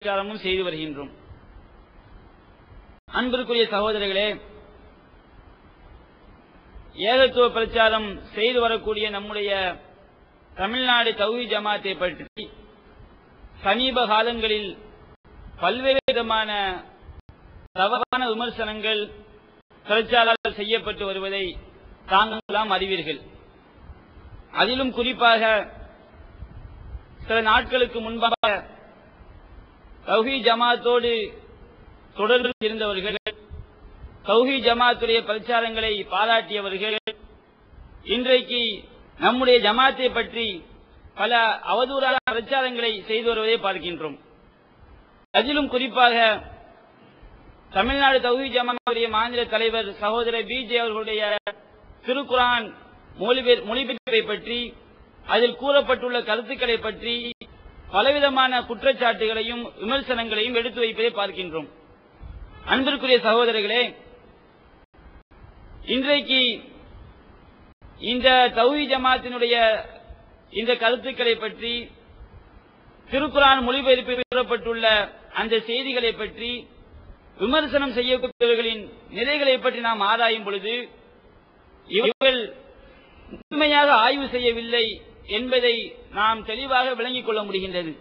பிரச்சாரமும் செய்து வருகின்றோம். அன்பிற்குரிய சகோதரர்களே, ஏகத்துவ பிரச்சாரம் செய்து வரக்கூடிய நம்முடைய தமிழ்நாடு தௌஹீத் ஜமாத்தை பற்றி சமீப காலங்களில் பல்வேறு விதமான தவறான விமர்சனங்கள் பிரச்சாரம் செய்யப்பட்டு வருவதை தாங்களாம் அறிவீர்கள். அதிலும் குறிப்பாக சில நாட்களுக்கு முன்பாக தௌஹீத் ஜமாத்தோடு தொடர்பு இருந்தவர்கள், தௌஹீத் ஜமாத்துடைய பிரச்சாரங்களை பாராட்டியவர்கள் இன்றைக்கு நம்முடைய ஜமாத்தை பற்றி பல அவதூறான பிரச்சாரங்களை செய்து வருவதை பார்க்கின்றோம். அதிலும் குறிப்பாக தமிழ்நாடு தௌஹீத் ஜமாத்துடைய மாநில தலைவர் சகோதரர் பிஜே அவர்களுடைய திருக்குர்ஆன் மொழிபெயர்ப்பை பற்றி, அதில் கூறப்பட்டுள்ள கருத்துக்களை பற்றி பலவிதமான குற்றச்சாட்டுகளையும் விமர்சனங்களையும் எடுத்து வைப்பதை பார்க்கின்றோம். அன்பிற்குரிய சகோதரர்களே, இன்றைக்கு இந்த தௌஹீத் ஜமாத்தினுடைய இந்த கருத்துக்களை பற்றி, திருக்குர்ஆன் மொழிபெயர்ப்பில் கூறப்பட்டுள்ள அந்த செய்திகளை பற்றி, விமர்சனம் செய்யக்கூடியவர்களின் நிலைகளை பற்றி நாம் ஆராயும் பொழுது இவர்கள் உண்மையாக ஆய்வு செய்யவில்லை என்பதை நாம் தெளிவாக விளங்கிக் கொள்ள முடிகின்றது.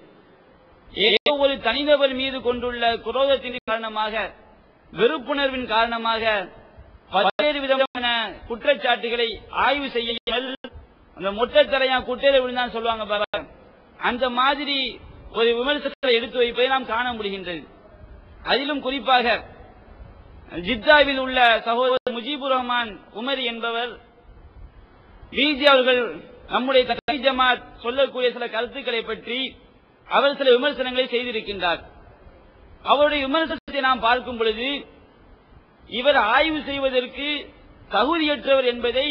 ஏதோ ஒரு தனிநபர் மீது கொண்டுள்ள குரோதத்தின் காரணமாக, வெறுப்புணர்வின் காரணமாக பல்வேறு விதமான குற்றச்சாட்டுகளை ஆய்வு செய்யாமல் அந்த மொட்டத்தரையா குட்டையில விழுந்தான் சொல்லுவாங்க பாருங்க, அந்த மாதிரி ஒரு விமர்சனத்தை எடுத்து வைப்பதை நாம் காண முடிகின்றது. அதிலும் குறிப்பாக ஜித்தாவில் உள்ள சகோதரர் முஜிபுர் ரஹ்மான் உமரி என்பவர் பிஜே அவர்கள் நம்முடைய தௌஹீத் ஜமாத் சொல்லக்கூடிய சில கருத்துக்களை பற்றி அவர் சில விமர்சனங்களை செய்திருக்கின்றார். அவருடைய விமர்சனத்தை நாம் பார்க்கும் பொழுது இவர் ஆய்வு செய்வதற்கு தகுதியற்றவர் என்பதை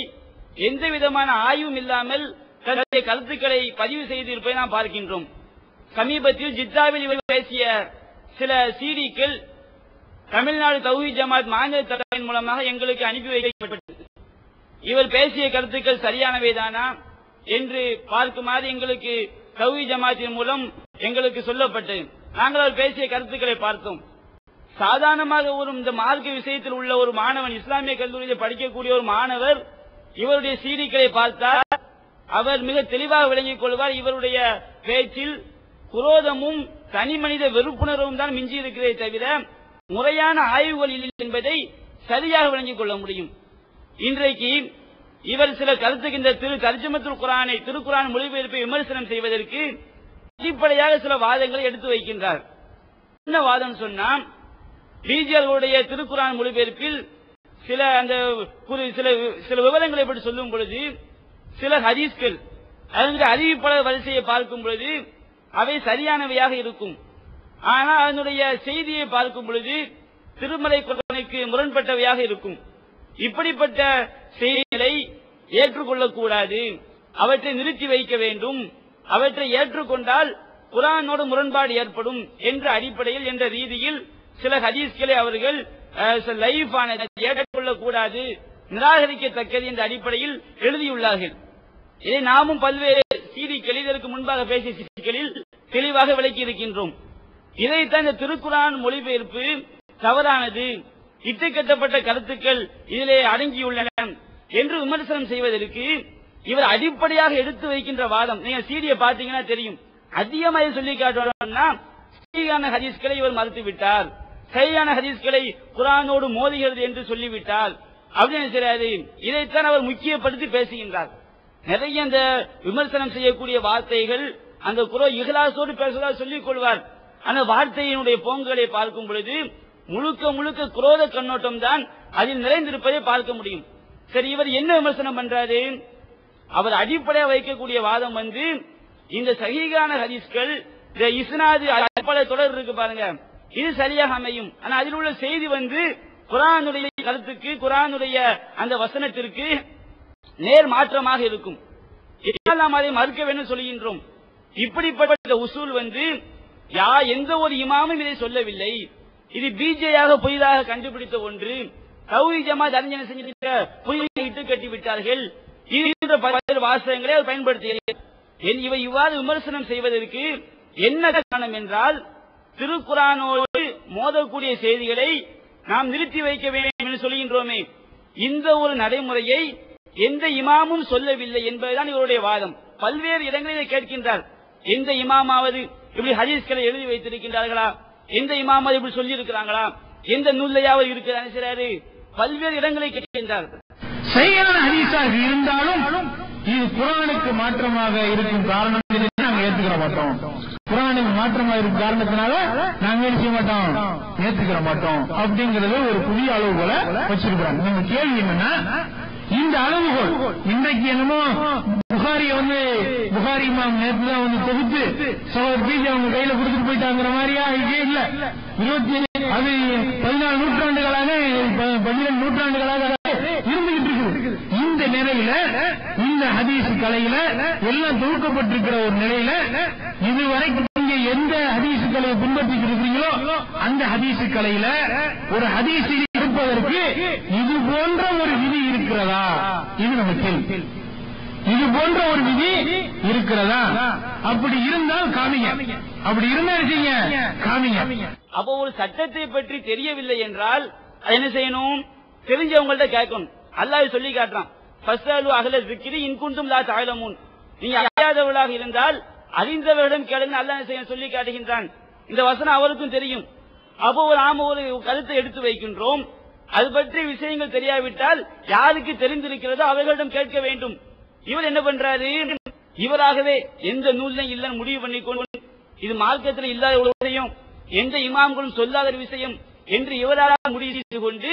எந்த விதமான ஆய்வும் இல்லாமல் தன்னுடைய கருத்துக்களை பதிவு செய்திருப்பதை நாம் பார்க்கின்றோம். சமீபத்தில் ஜித்தாவில் இவர் பேசிய சில சீடிக்கள் தமிழ்நாடு தௌஹீத் ஜமாத் மாநில தலைவரின் மூலமாக எங்களுக்கு அனுப்பி வைக்கப்பட்டது. இவர் பேசிய கருத்துக்கள் சரியானவைதானா என்று பார்க்குமாறு எங்களுக்கு தௌஹீத் ஜமாத்தின் மூலம் எங்களுக்கு சொல்லப்பட்டது. நாங்கள் அவர் பேசிய கருத்துக்களை பார்த்தோம். சாதாரணமாக ஒரு இந்த மார்க்க விஷயத்தில் உள்ள ஒரு மாணவன், இஸ்லாமிய கல்லூரியில் படிக்கக்கூடிய ஒரு மாணவர் இவருடைய சீடிக்களை பார்த்தால் அவர் மிக தெளிவாக விளங்கிக் கொள்வார். இவருடைய பேச்சில் குரோதமும் தனி மனித வெறுப்புணர்வும் தான் மிஞ்சி இருக்கிறதே தவிர முறையான ஆய்வுகள் இல்லை என்பதை சரியாக விளங்கிக் கொள்ள முடியும். இன்றைக்கு இவர் சில கருத்துக்கு இந்த தர்ஜுமத்துல் குர்ஆனை, திருக்குர்ஆன் மொழிபெயர்ப்பை விமர்சனம் செய்வதற்கு அடிப்படையாக சில வாதங்களை எடுத்து வைக்கின்றார். என்ன வாதம் சொன்னா, பிஜேகளுடைய திருக்குர்ஆன் மொழிபெயர்ப்பில் சில விவரங்களை பற்றி சொல்லும் பொழுது சில ஹதீஸ்கள் அதனுடைய அறிவிப்பாளர் வரிசையை பார்க்கும் பொழுது அவை சரியானவையாக இருக்கும். ஆனால் அதனுடைய செய்தியை பார்க்கும் பொழுது திருமலை குர்ஆனுக்கு முரண்பட்டவையாக இருக்கும். இப்படிப்பட்ட செய்திகளை ஏற்றுக்கொள்ளக்கூடாது, அவற்றை நிறுத்தி வைக்க வேண்டும். அவற்றை ஏற்றுக்கொண்டால் குர்ஆனோடு முரண்பாடு ஏற்படும் என்ற அடிப்படையில், என்ற ரீதியில் சில ஹதீஸ்களை அவர்கள் லைஃபானது, ஏற்றுக்கொள்ளக்கூடாது, நிராகரிக்கத்தக்கது என்ற அடிப்படையில் எழுதியுள்ளார்கள். இதை நாமும் பல்வேறு சீடிகளில், இதற்கு முன்பாக பேசிய சீடிகளில் தெளிவாக விளக்கி இருக்கின்றோம். இதைத்தான் இந்த திருக்குர்ஆன் மொழிபெயர்ப்பு தவறானது, இட்டுக்கட்டப்பட்ட கருத்துக்கள் இதிலே அடங்கியுள்ளன என்று விமர்சனம் செய்வதற்கு இவர் அடிப்படையாக எடுத்து வைக்கின்ற வாதம். நீங்க சீடியை பார்த்தீங்கன்னா தெரியும். அதிகமாக சொல்லி காட்டுவார்னா சஹீஹான ஹதீஸ்களை இவர் மறுத்து விட்டார், சஹீஹான ஹதீஸ்களை குர்ஆனோடு மோதுகிறது என்று சொல்லிவிட்டார் அப்படின்னு தெரியாது. இதைத்தான் அவர் முக்கியப்படுத்தி பேசுகின்றார். நிறைய அந்த விமர்சனம் செய்யக்கூடிய வார்த்தைகள் அந்த இஹ்லாஸோடு பேசுவதாக சொல்லிக் கொள்வார். அந்த வார்த்தையினுடைய போங்குகளை பார்க்கும் பொழுது முழுக்க முழுக்க குரோத கண்ணோட்டம் தான் அதில் நிறைந்திருப்பதை பார்க்க முடியும். சரி, இவர் என்ன விமர்சனம் பண்றாரு? அவர் அடிப்படையாக வைக்கக்கூடிய வாதம் இந்த சஹீஹான ஹதீஸ்கள், இந்த இஸ்னாது பல தொடர் இருக்கு பாருங்க, இது சரியாக அமையும். ஆனா அதில் உள்ள செய்தி குர்ஆனுடைய கருத்துக்கு, குர்ஆனுடைய அந்த வசனத்திற்கு நேர் மாற்றமாக இருக்கும். நாம் அதை மறுக்க வேண்டும் சொல்கின்றோம். இப்படிப்பட்ட உசூல் எந்த ஒரு இமாமும் இதை சொல்லவில்லை. இது பிஜேயாக புதிதாக கண்டுபிடித்த ஒன்று. தௌஹீத் ஜமாத் அறிஞர் செஞ்சிருக்க புதிய இட்டு கட்டிவிட்டார்கள். இது பல்வேறு வாசகங்களை அவர் பயன்படுத்திய இவர் இவ்வாறு விமர்சனம் செய்வதற்கு என்ன காரணம் என்றால், திருக்குரானோடு மோதக்கூடிய செய்திகளை நாம் நிறுத்தி வைக்க வேண்டும் என்று சொல்கின்றோமே, இந்த ஒரு நடைமுறையை எந்த இமாமும் சொல்லவில்லை என்பதுதான் இவருடைய வாதம். பல்வேறு இடங்களில் கேட்கின்றார், எந்த இமாமாவது இப்படி ஹதீஸ்களை எழுதி வைத்திருக்கின்றார்களா, எந்த இமாமாவது இப்படி சொல்லி இருக்கிறாங்களா, எந்த நூல்லையாவது இருக்கிறாரு, பல்வேறு இடங்களை கேட்கின்றார். சரியான ஹதீஸாக இருந்தாலும் இது குர்ஆனுக்கு மாற்றமாக இருக்கும் காரணம் நாங்கள் ஏற்றுக்கிற மாட்டோம். குர்ஆனுக்கு மாற்றமாக இருக்கும் காரணத்தினால நாங்கள் என்ன செய்ய மாட்டோம், ஏற்றுக்கிற மாட்டோம் அப்படிங்கறது ஒரு புதிய அளவுகோலை வச்சிருக்கிறாங்க. நம்ம கேள்வி என்னன்னா, இந்த அளவுகோல் இன்றைக்கு என்னமோ புகாரி இமாம் நேற்று தான் தொகுத்து சகோதரர் பிஜே அவங்க கையில கொடுத்துட்டு போயிட்டாங்கிற மாதிரியா? இதே இல்ல, 14 நூற்றாண்டுகளாக 12 நூற்றாண்டுகளாக இருந்துகிட்டு இருக்குது. இந்த நிலையில இந்த ஹதீஸ் கலையில எல்லாம் தொகுக்கப்பட்டிருக்கிற ஒரு நிலையில இதுவரைக்கும் நீங்க எந்த ஹதீஸ் கலையை பின்பற்றிட்டு இருக்கிறீங்களோ அந்த ஹதீஸ் கலையில ஒரு ஹதீஸில் இருப்பதற்கு இது போன்ற ஒரு விதி இருக்கிறதா? இது நம்ம கேள்வி. இது போன்ற ஒரு விதி இருக்கிறதா? அப்படி இருந்தால் காமிங்க, அப்படி இருந்தா காமிங்க. அப்போ ஒரு சட்டத்தை பற்றி தெரியவில்லை என்றால் என்ன செய்யணும்? தெரிஞ்சவங்கள்ட்ட கேட்கணும். அல்லாஹ் சொல்லி காட்டுறான், ஃபஸ்அலு அஹ்ல ஸிக்ரி இன் குன்தும் லா தஅலமூன். நீங்க அறியாதவர்களாக இருந்தால் அறிந்தவர்களிடம் கேளுங்க. அல்லாஹ் சொல்லி காட்டுகின்றான். இந்த வசனம் அவருக்கும் தெரியும். அப்போ ஒரு கருத்தை எடுத்து வைக்கின்றோம். அது பற்றி விஷயங்கள் தெரியாவிட்டால் யாருக்கு தெரிந்திருக்கிறதோ அவர்களிடம் கேட்க வேண்டும். இவர் என்ன பண்றாரு? இவராகவே எந்த நூல்லையும் இல்லைன்னு முடிவு பண்ணிக்கொண்டு, இது மார்க்கத்தில் இல்லாத ஒரு விஷயம், எந்த இமாம்களும் சொல்லாத விஷயம் என்று இவராக முடிவு செய்து கொண்டு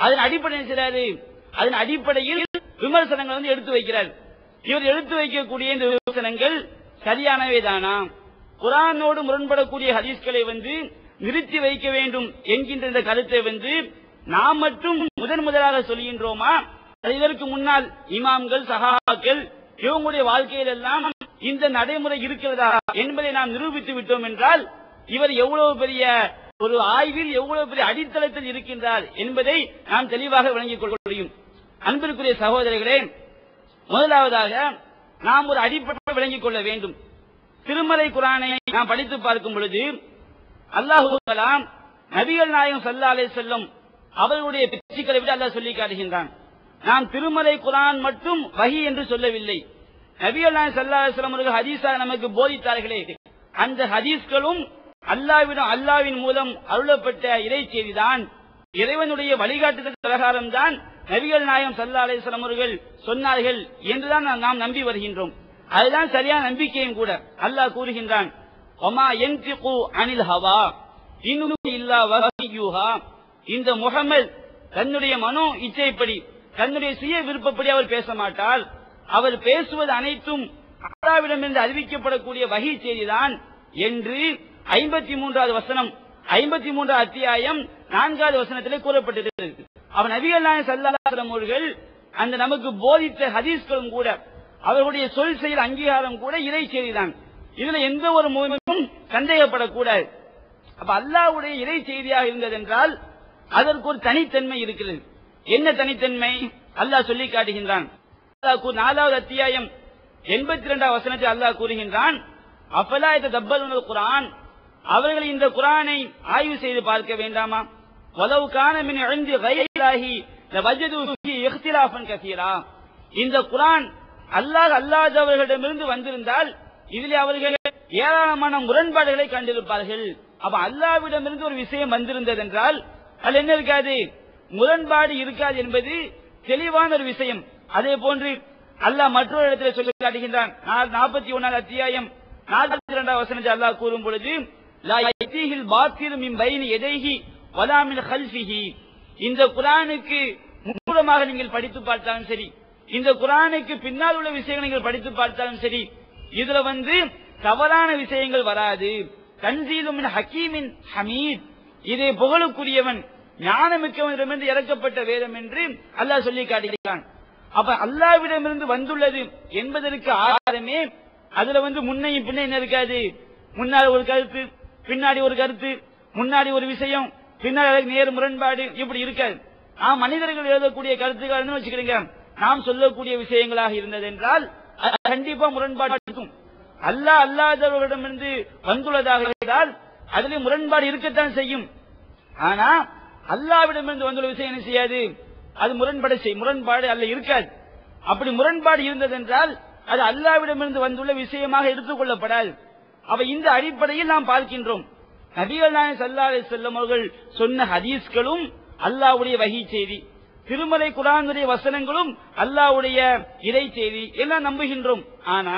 அதன் அடிப்படையில் செய்றாரு. அதன் அடிப்படையில் விமர்சனங்கள் எடுத்து வைக்கிறார். இவர் எடுத்து வைக்கக்கூடிய இந்த விமர்சனங்கள் சரியானவே தானா? குர்ஆனோடு முரண்படக்கூடிய ஹதீஸ்களை நிறுத்தி வைக்க வேண்டும் என்கின்ற இந்த கருத்தை நாம் மட்டும் முதலாக சொல்கின்றோமா? இதற்கு முன்னால் இமாம்கள், சஹாபாக்கள் இவங்களுடைய வாழ்க்கையில் எல்லாம் இந்த நடைமுறை இருக்கிறதா என்பதை நாம் நிரூபித்து விட்டோம் என்றால் இவர் எவ்வளவு பெரிய ஒரு ஆய்வில் எவ்வளவு பெரிய அடித்தளத்தில் இருக்கின்றார் என்பதை நாம் தெளிவாக விளங்கிக் கொள்ள முடியும். அன்பிற்குரிய சகோதரர்களே, முதலாவதாக நாம் ஒரு அடிப்படை விளங்கிக் கொள்ள வேண்டும். திருமறை குர்ஆனை நாம் படித்து பார்க்கும் பொழுது அல்லாஹ் கலாம் நபிகள் நாயகம் ஸல்லல்லாஹு அலைஹி வஸல்லம் அவர்களுடைய பேச்சுக்களை விட அல்லாஹ் சொல்லி காட்டுகின்றான். நாம் திருமறை குர்ஆன் மட்டும் வஹி என்று சொல்லவில்லை. நபிகள் நாயகம் ஸல்லல்லாஹு அலைஹி வஸல்லம் அவர்கள் ஹதீஸாக நமக்கு போதித்தார்களே, அந்த ஹதீஸ்களும் அல்லாஹ்வின் மூலம் அருளப்பட்ட இறை செய்திதான், இறைவனுடைய வழிகாட்டுதல் பிரகாரம் தான் நபிகள் நாயகம் ஸல்லல்லாஹு அலைஹி வஸல்லம் அவர்கள் சொன்னார்கள் என்றுதான் நாம் நம்பி வருகின்றோம். அதுதான் சரியான நம்பிக்கையும் கூட. அல்லாஹ் கூறுகின்றான், வமா யன்திகு அனில் ஹவா இன் ஹுவ இல்லா வஹ்யுஹா. இந்த முஹம்மது தன்னுடைய மனோ இச்சைப்படி, தன்னுடைய சுய விருப்பப்படி அவர் பேச மாட்டார். அவர் பேசுவது அனைத்தும் அல்லாஹ்விடமிருந்து அறிவிக்கப்படக்கூடிய வஹி செய்திதான் என்று 53வது வசனம், 53வது அத்தியாயம் 4வது வசனத்திலே கூறப்பட்டிருக்கிறது. அவர் நபிகள் நாயகம் ஸல்லல்லாஹு அலைஹி வஸல்லம் அவர்கள் அந்த நமக்கு போதித்த ஹதீஸ்களும் கூட, அவர்களுடைய சொல் செயல் அங்கீகாரம் கூட இறை செய்திதான். இதுல எந்த ஒரு முஸ்லிமும் சந்தேகப்படக்கூடாது. அப்ப அல்லாஹ்வுடைய இறை செய்தியாக இருந்ததென்றால் அதற்கு ஒரு தனித்தன்மை இருக்கிறது. என்ன தனித்தன்மை? அல்லாஹ் சொல்லி காட்டுகின்றான். 4வது அத்தியாயம் 82வது வசனத்தில் அல்லாஹ் கூறுகின்றான், அஃபலா யததப்பருனல் குர்ஆன். அவர்கள் இந்த குர்ஆனை ஆய்வு செய்து பார்க்க வேண்டாமா? வலவ் கான மின் இன்தி கைரில்லாஹி லவஜது ஃபீஹி இக்திலாஃபன் கஸீரா. இந்த குர்ஆன் அல்லாஹ்விடமிருந்து வந்திருந்தால் இதிலே அவர்கள் ஏராளமான முரண்பாடுகளை கண்டிருப்பார்கள். அப்ப அல்லாஹ்விடமிருந்து ஒரு விஷயம் வந்திருந்தது என்றால் அது என்ன இருக்காது? முரண்பாடு இருக்காது என்பது தெளிவான ஒரு விஷயம். அதே போன்று அல்லாஹ் மற்றொரு இடத்தில் சொல்லி காட்டுகின்றான். 41வது அத்தியாயம் 42வது வசனத்தில் அல்லாஹ் கூறும் பொழுது, லா யதீஹில் பாத்திலு மின் பைனி யதைஹி வலா மின் கல்ஃபிஹி. இந்த குர்ஆனுக்கு முன்புறமாக நீங்கள் படித்து பார்த்தாலும் சரி, இந்த குர்ஆனுக்கு பின்னால் உள்ள விஷயங்களை நீங்கள் படித்து பார்த்தாலும் சரி, இதுல தவறான விஷயங்கள் வராது. தன்சீலும் மின் ஹக்கீமின் ஹமீத். இதை புகழுக்குரியவன் ஞானமிக்கவனிடமிருந்து இறக்கப்பட்ட வேதம் என்று அல்லாஹ் சொல்லி காட்டுகிறான். அப்ப அல்லாஹ்விடமிருந்து வந்துள்ளது என்பதற்கு ஆதாரமே அதுல முன்னையும் பின்ன என்ன இருக்காது? முன்னாடி ஒரு கருத்து, பின்னாடி ஒரு கருத்து, முன்னாடி ஒரு விஷயம், பின்னாடி நேர் முரண்பாடு, இப்படி இருக்காது. நாம் மனிதர்கள் எழுதக்கூடிய கருத்துக்கள் வச்சுக்கிறீங்க, நாம் சொல்லக்கூடிய விஷயங்களாக இருந்தது என்றால் கண்டிப்பா முரண்பாடு இருக்கும். அல்லாஹ் அல்லாதவர்களிடமிருந்து வந்துள்ளதாக இருந்தால் அதிலே முரண்பாடு இருக்கத்தான் செய்யும். ஆனா அல்லாஹ்விடமிருந்து வந்துள்ள விஷயம் என்ன செய்யாது, அது முரண்பாடு அல்ல இருக்காது. அப்படி முரண்பாடு இருந்ததென்றால் அது அல்லாஹ்விடமிருந்து வந்துள்ள விஷயமாக எடுத்துக் கொள்ளப்படாது. அவ இந்த அடிப்படையில் நாம் பார்க்கின்றோம். நபிகள் நாயகம் ஸல்லல்லாஹு அலைஹி வஸல்லம் அவர்கள் சொன்ன ஹதீஸ்களும் அல்லாஹ்வுடைய வஹீ செய்தி, திருமறை குர்ஆனுடைய வசனங்களும் அல்லாஹ்வுடைய இறை செய்தி எல்லாம் நம்புகின்றோம். ஆனா